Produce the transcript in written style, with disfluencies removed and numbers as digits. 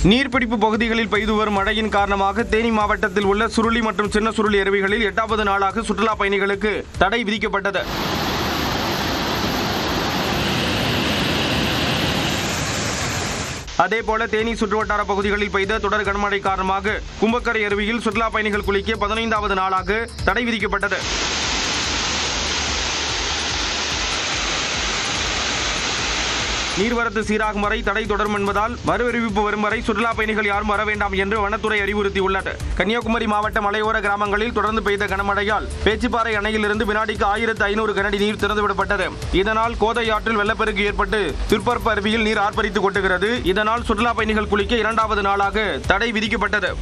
நீர்பிடிப்பு பகுதிகளில் பெய்து வரும் மழையின் காரணமாக தேனி மாவட்டத்தில் உள்ள சுருளி மற்றும் சின்ன சுருளி அருவிகளில் 8வது நாளாக சுற்றுலா பயணிகளுக்கு தடை விதிக்கப்பட்டது. அதேபோல தேனி சுற்றுவட்டார பகுதிகளில் பெய்த தொடர் கனமழை காரணமாக கும்பக்கரை அருவியில் சுற்றுலா பயணிகள் குளிக்க 15வது நாளாக தடை விதிக்கப்பட்டது. நீர்வரத்து சீராகும் வரை தடை தொடரும் என்பதால் மறு அறிவிப்பு வரும் வரை சுற்றுலா பயணிகள் யாரும் வர வேண்டாம் என்று வனத்துறை அறிவுறுத்தியுள்ளது. கன்னியாகுமரி மாவட்ட மலையோர கிராமங்களில் தொடர்ந்து பெய்த கனமழையால் பேச்சிப்பாறை அணையிலிருந்து வினாடிக்கு 1500 கனஅடி நீர் திறந்துவிடப்பட்டது. இதனால் கோதை ஆற்றில் வெள்ளப்பெருக்கு ஏற்பட்டு திருப்பரப்பு அருவியில் நீர் ஆர்ப்பரித்து கொட்டுகிறது. இதனால் சுற்றுலா பயணிகள் குளிக்க 2வது நாளாக தடை விதிக்கப்பட்டது.